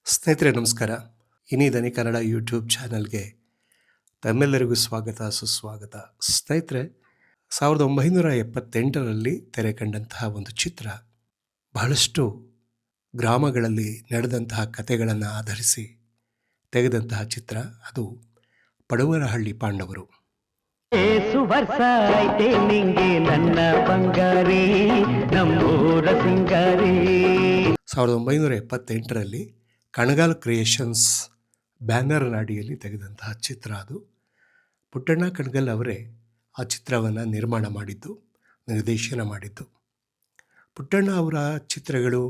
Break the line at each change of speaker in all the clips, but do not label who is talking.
ಸ್ನೇಹಿತರೆ ನಮಸ್ಕಾರ. ಇನಿ ದನಿ ಕನ್ನಡ ಯೂಟ್ಯೂಬ್ ಚಾನಲ್ಗೆ ತಮ್ಮೆಲ್ಲರಿಗೂ ಸ್ವಾಗತ ಸುಸ್ವಾಗತ. ಸ್ನೇಹಿತರೆ, 1978ರಲ್ಲಿ ತೆರೆ ಕಂಡಂತಹ ಒಂದು ಚಿತ್ರ, ಬಹಳಷ್ಟು ಗ್ರಾಮಗಳಲ್ಲಿ ನಡೆದಂತಹ ಕಥೆಗಳನ್ನು ಆಧರಿಸಿ ತೆಗೆದಂತಹ ಚಿತ್ರ. ಅದು ಪಡುವರಹಳ್ಳಿ ಪಾಂಡವರು.
ವರ್ಷ ಐತೆ ನಿಂಗೆ ನನ್ನ ಬಂಗಾರಿ ನಮ್ಮೂರ ಸಿಂಗಾರಿ.
1978ರಲ್ಲಿ ಕಣಗಾಲ್ ಕ್ರಿಯೇಷನ್ಸ್ ಬ್ಯಾನರ್ ಅಡಿಯಲ್ಲಿ ತೆಗೆದಂತಹ ಚಿತ್ರ ಅದು. ಪುಟ್ಟಣ್ಣ ಕಣಗಾಲ್ ಅವರೇ ಆ ಚಿತ್ರವನ್ನು ನಿರ್ಮಾಣ ಮಾಡಿದ್ದು, ನಿರ್ದೇಶನ ಮಾಡಿದ್ದು. ಪುಟ್ಟಣ್ಣ ಅವರ ಚಿತ್ರಗಳು,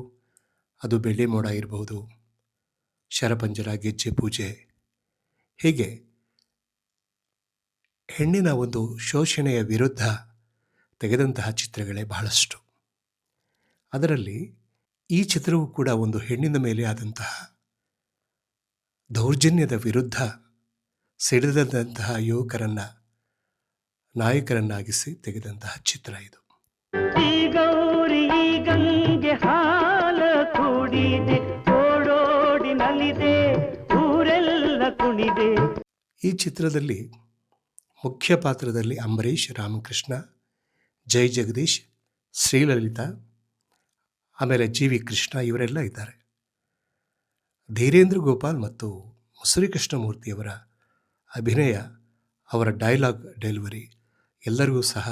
ಅದು ಬೆಳ್ಳಿ ಮೋಡ ಇರಬಹುದು, ಶರಪಂಜರ, ಗೆಜ್ಜೆ ಪೂಜೆ, ಹೀಗೆ ಹೆಣ್ಣಿನ ಒಂದು ಶೋಷಣೆಯ ವಿರುದ್ಧ ತೆಗೆದಂತಹ ಚಿತ್ರಗಳೇ ಬಹಳಷ್ಟು. ಅದರಲ್ಲಿ ಈ ಚಿತ್ರವೂ ಕೂಡ ಒಂದು ಹೆಣ್ಣಿನ ಮೇಲೆ ಆದಂತಹ ದೌರ್ಜನ್ಯದ ವಿರುದ್ಧ ಸಿಡಿದಂತಹ ಯುವಕರನ್ನು ನಾಯಕರನ್ನಾಗಿಸಿ ತೆಗೆದಂತಹ ಚಿತ್ರ ಇದು.
ಈ ಗೌರಿ ಗಂಗೆ ಹಾಲ ಕೂಡಿದೆ, ಓಡೋಡಿ ನಲಿದೆ, ಊರೆಲ್ಲ ಕುಣಿದೆ.
ಈ ಚಿತ್ರದಲ್ಲಿ ಮುಖ್ಯ ಪಾತ್ರದಲ್ಲಿ ಅಂಬರೀಷ್, ರಾಮಕೃಷ್ಣ, ಜೈ ಜಗದೀಶ್, ಶ್ರೀಲಲಿತಾ, ಆಮೇಲೆ ಜಿ ವಿ ಕೃಷ್ಣ ಇವರೆಲ್ಲ ಇದ್ದಾರೆ. ಧೀರೇಂದ್ರ ಗೋಪಾಲ್ ಮತ್ತು ಮುಸುರಿ ಕೃಷ್ಣಮೂರ್ತಿಯವರ ಅಭಿನಯ, ಅವರ ಡೈಲಾಗ್ ಡೆಲಿವರಿ ಎಲ್ಲರಿಗೂ ಸಹ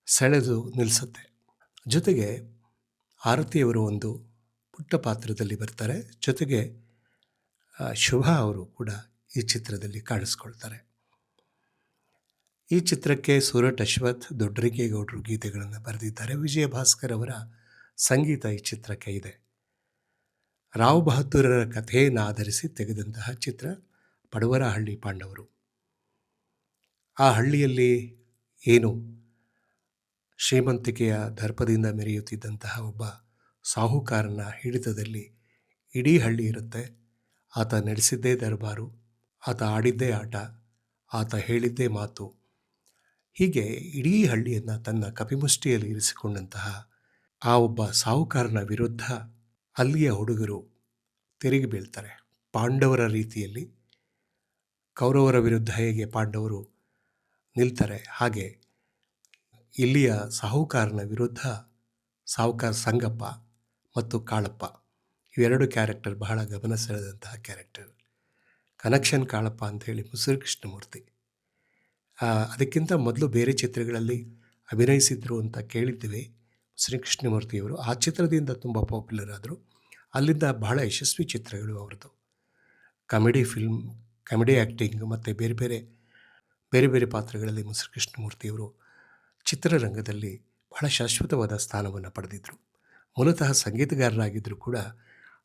ಸೆಳೆದು ನಿಲ್ಲಿಸುತ್ತೆ. ಜೊತೆಗೆ ಆರತಿಯವರು ಒಂದು ಪುಟ್ಟ ಪಾತ್ರದಲ್ಲಿ ಬರ್ತಾರೆ. ಜೊತೆಗೆ ಶುಭಾ ಅವರು ಕೂಡ ಈ ಚಿತ್ರದಲ್ಲಿ ಕಾಣಿಸ್ಕೊಳ್ತಾರೆ. ಈ ಚಿತ್ರಕ್ಕೆ ಸೂರಟ್ ಅಶ್ವಥ್, ದೊಡ್ಡರಿಗೇಗೌಡರು ಗೀತೆಗಳನ್ನು ಬರೆದಿದ್ದಾರೆ. ವಿಜಯ ಭಾಸ್ಕರ್ ಅವರ ಸಂಗೀತ ಈ ಚಿತ್ರಕ್ಕೆ ಇದೆ. ರಾವ್ ಬಹದ್ದೂರರ ಕಥೆಯನ್ನು ಆಧರಿಸಿ ತೆಗೆದಂತಹ ಚಿತ್ರ ಪಡುವರಹಳ್ಳಿ ಪಾಂಡವರು. ಆ ಹಳ್ಳಿಯಲ್ಲಿ ಏನು ಶ್ರೀಮಂತಿಕೆಯ ದರ್ಪದಿಂದ ಮೆರೆಯುತ್ತಿದ್ದಂತಹ ಒಬ್ಬ ಸಾಹುಕಾರನ ಹಿಡಿತದಲ್ಲಿ ಇಡೀ ಹಳ್ಳಿ ಇರುತ್ತೆ. ಆತ ನಡೆಸಿದ್ದೇ ದರ್ಬಾರು, ಆತ ಆಡಿದ್ದೇ ಆಟ, ಆತ ಹೇಳಿದ್ದೇ ಮಾತು, ಹೀಗೆ ಇಡೀ ಹಳ್ಳಿಯನ್ನು ತನ್ನ ಕಪಿಮುಷ್ಟಿಯಲ್ಲಿ ಇರಿಸಿಕೊಂಡಂತಹ ಆ ಒಬ್ಬ ಸಾಹುಕಾರನ ವಿರುದ್ಧ ಅಲ್ಲಿಯ ಹುಡುಗರು ತಿರುಗಿ ಬೀಳ್ತಾರೆ. ಪಾಂಡವರ ರೀತಿಯಲ್ಲಿ ಕೌರವರ ವಿರುದ್ಧ ಹೇಗೆ ಪಾಂಡವರು ನಿಲ್ತಾರೆ, ಹಾಗೆ ಇಲ್ಲಿಯ ಸಾಹುಕಾರನ ವಿರುದ್ಧ ಸಾಹುಕಾರ ಸಂಗಪ್ಪ ಮತ್ತು ಕಾಳಪ್ಪ, ಇವೆರಡು ಕ್ಯಾರೆಕ್ಟರ್ ಬಹಳ ಗಮನ ಸೆಳೆದಂತಹ ಕ್ಯಾರೆಕ್ಟರ್. ಕನೆಕ್ಷನ್ ಕಾಳಪ್ಪ ಅಂಥೇಳಿ ಮುಸುರಿ ಕೃಷ್ಣಮೂರ್ತಿ. ಅದಕ್ಕಿಂತ ಮೊದಲು ಬೇರೆ ಚಿತ್ರಗಳಲ್ಲಿ ಅಭಿನಯಿಸಿದ್ರು ಅಂತ ಕೇಳಿದ್ದೇವೆ ಮುಸುರಿ ಕೃಷ್ಣಮೂರ್ತಿಯವರು. ಆ ಚಿತ್ರದಿಂದ ತುಂಬ ಪಾಪ್ಯುಲರ್ ಆದರು. ಅಲ್ಲಿಂದ ಬಹಳ ಯಶಸ್ವಿ ಚಿತ್ರಗಳು ಅವರದ್ದು. ಕಾಮಿಡಿ ಫಿಲ್ಮ್, ಕಾಮಿಡಿ ಆ್ಯಕ್ಟಿಂಗ್ ಮತ್ತು ಬೇರೆ ಬೇರೆ ಪಾತ್ರಗಳಲ್ಲಿ ಮುಸುರಿ ಕೃಷ್ಣಮೂರ್ತಿಯವರು ಚಿತ್ರರಂಗದಲ್ಲಿ ಬಹಳ ಶಾಶ್ವತವಾದ ಸ್ಥಾನವನ್ನು ಪಡೆದಿದ್ದರು. ಮೂಲತಃ ಸಂಗೀತಗಾರರಾಗಿದ್ದರೂ ಕೂಡ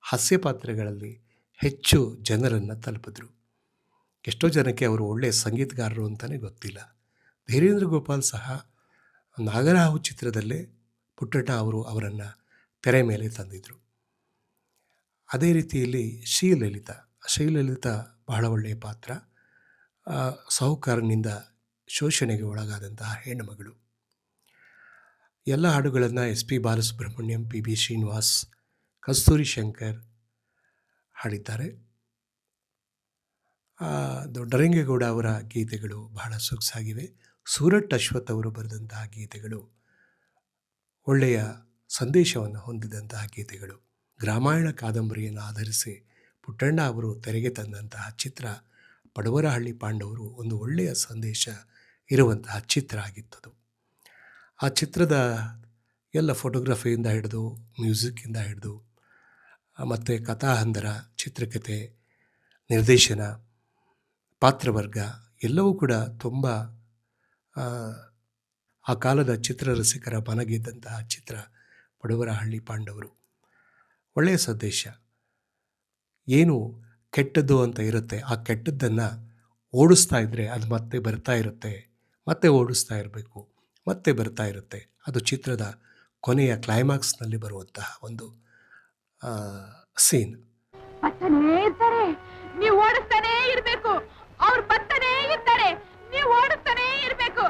ಹಾಸ್ಯ ಪಾತ್ರಗಳಲ್ಲಿ ಹೆಚ್ಚು ಜನರನ್ನು ತಲುಪಿದ್ರು. ಎಷ್ಟೋ ಜನಕ್ಕೆ ಅವರು ಒಳ್ಳೆಯ ಸಂಗೀತಗಾರರು ಅಂತಲೇ ಗೊತ್ತಿಲ್ಲ. ಧೀರೇಂದ್ರ ಗೋಪಾಲ್ ಸಹ ನಾಗರಹಾವು ಚಿತ್ರದಲ್ಲೇ ಪುಟ್ಟಣ್ಣ ಅವರು ಅವರನ್ನು ತೆರೆ ಮೇಲೆ ತಂದಿದ್ದರು. ಅದೇ ರೀತಿಯಲ್ಲಿ ಶ್ರೀಲಲಿತಾ ಬಹಳ ಒಳ್ಳೆಯ ಪಾತ್ರ. ಸಾಹುಕಾರನಿಂದ ಶೋಷಣೆಗೆ ಒಳಗಾದಂತಹ ಹೆಣ್ಣುಮಗಳು. ಎಲ್ಲ ಹಾಡುಗಳನ್ನು S P Balasubrahmanyam, P B Srinivas, Kasturi Shankar ಹಾಡಿದ್ದಾರೆ. ದೊಡ್ಡರಂಗೇಗೌಡ ಅವರ ಗೀತೆಗಳು ಬಹಳ ಸೊಗಸಾಗಿವೆ. ಸೂರಟ್ ಅಶ್ವಥ್ ಅವರು ಬರೆದಂತಹ ಗೀತೆಗಳು ಒಳ್ಳೆಯ ಸಂದೇಶವನ್ನು ಹೊಂದಿದಂತಹ ಗೀತೆಗಳು. ರಾಮಾಯಣ ಕಾದಂಬರಿಯನ್ನು ಆಧರಿಸಿ ಪುಟ್ಟಣ್ಣ ಅವರು ತೆರೆಗೆ ತಂದಂತಹ ಚಿತ್ರ ಪಡುವರಹಳ್ಳಿ ಪಾಂಡವರು ಒಂದು ಒಳ್ಳೆಯ ಸಂದೇಶ ಇರುವಂತಹ ಚಿತ್ರ ಆಗಿತ್ತದು. ಆ ಚಿತ್ರದ ಎಲ್ಲ ಫೋಟೋಗ್ರಫಿಯಿಂದ ಹಿಡಿದು, ಮ್ಯೂಸಿಕ್ಕಿಂದ ಹಿಡಿದು, ಮತ್ತು ಕಥಾಹಂದರ, ಚಿತ್ರಕಥೆ, ನಿರ್ದೇಶನ, ಪಾತ್ರವರ್ಗ ಎಲ್ಲವೂ ಕೂಡ ತುಂಬ ಆ ಕಾಲದ ಚಿತ್ರರಸಿಕರ ಮನಗೆದ್ದಂತಹ ಚಿತ್ರ ಪಡುವರಹಳ್ಳಿ ಪಾಂಡವರು. ಒಳ್ಳೆಯ ಸಂದೇಶ. ಏನು ಕೆಟ್ಟದ್ದು ಅಂತ ಇರುತ್ತೆ, ಆ ಕೆಟ್ಟದ್ದನ್ನು ಓಡಿಸ್ತಾ ಇದ್ದರೆ ಅದು ಮತ್ತೆ ಬರ್ತಾ ಇರುತ್ತೆ, ಮತ್ತೆ ಓಡಿಸ್ತಾ ಇರಬೇಕು, ಮತ್ತೆ ಬರ್ತಾ ಇರುತ್ತೆ. ಅದು ಚಿತ್ರದ ಕೊನೆಯ ಕ್ಲೈಮ್ಯಾಕ್ಸ್ನಲ್ಲಿ ಬರುವಂತಹ ಒಂದು ಸೀನ್.
ನೀವು ಓಡಿಸ್ತಾನೇ ಇರಬೇಕು, ಅವ್ರು ಬರ್ತಾನೇ ಇರ್ತಾರೆ, ನೀವು ಓಡಿಸ್ತಾನೇ ಇರಬೇಕು,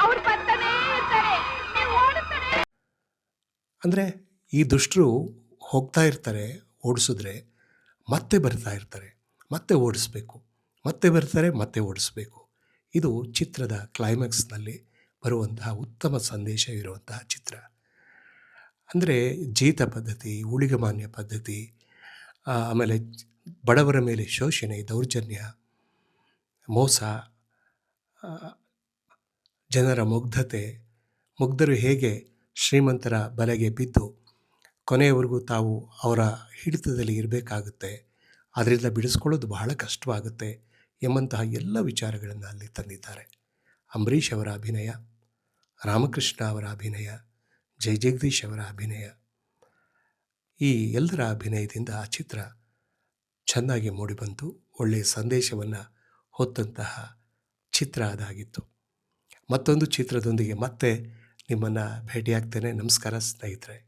ಅವ್ರು ಬರ್ತಾನೇ ಇರ್ತಾರೆ, ನೀವು ಓಡಿಸ್ತಾನೇ.
ಅಂದರೆ ಈ ದುಷ್ಟರು ಹೋಗ್ತಾ ಇರ್ತಾರೆ ಓಡಿಸಿದ್ರೆ, ಮತ್ತೆ ಬರ್ತಾ ಇರ್ತಾರೆ, ಮತ್ತೆ ಓಡಿಸ್ಬೇಕು, ಮತ್ತೆ ಬರ್ತಾರೆ, ಮತ್ತೆ ಓಡಿಸ್ಬೇಕು. ಇದು ಚಿತ್ರದ ಕ್ಲೈಮ್ಯಾಕ್ಸ್ನಲ್ಲಿ ಬರುವಂತಹ ಉತ್ತಮ ಸಂದೇಶ ಇರುವಂತಹ ಚಿತ್ರ. ಅಂದರೆ ಜೀತ ಪದ್ಧತಿ, ಊಳಿಗಮಾನ್ಯ ಪದ್ಧತಿ, ಆಮೇಲೆ ಬಡವರ ಮೇಲೆ ಶೋಷಣೆ, ದೌರ್ಜನ್ಯ, ಮೋಸ, ಆ, ಜನರ ಮುಗ್ಧರು ಹೇಗೆ ಶ್ರೀಮಂತರ ಬಲೆಗೆ ಬಿದ್ದು ಕೊನೆಯವರೆಗೂ ತಾವು ಅವರ ಹಿಡಿತದಲ್ಲಿ ಇರಬೇಕಾಗುತ್ತೆ, ಅದರಿಂದ ಬಿಡಿಸ್ಕೊಳ್ಳೋದು ಬಹಳ ಕಷ್ಟವಾಗುತ್ತೆ ಎಂಬಂತಹ ಎಲ್ಲ ವಿಚಾರಗಳನ್ನು ಅಲ್ಲಿ ತಂದಿದ್ದಾರೆ. ಅಂಬರೀಷ್ ಅವರ ಅಭಿನಯ, ರಾಮಕೃಷ್ಣ ಅವರ ಅಭಿನಯ, ಜಗದೀಶ್ ಅವರ ಅಭಿನಯ, ಈ ಎಲ್ಲರ ಅಭಿನಯದಿಂದ ಆ ಚಿತ್ರ ಚೆನ್ನಾಗಿ ಮೂಡಿಬಂತು. ಒಳ್ಳೆಯ ಸಂದೇಶವನ್ನು ಹೊತ್ತಂತಹ ಚಿತ್ರ ಅದಾಗಿತ್ತು. ಮತ್ತೊಂದು ಚಿತ್ರದೊಂದಿಗೆ ಮತ್ತೆ ನಿಮ್ಮನ್ನು ಭೇಟಿಯಾಗ್ತೇನೆ. ನಮಸ್ಕಾರ ಸ್ನೇಹಿತರೆ.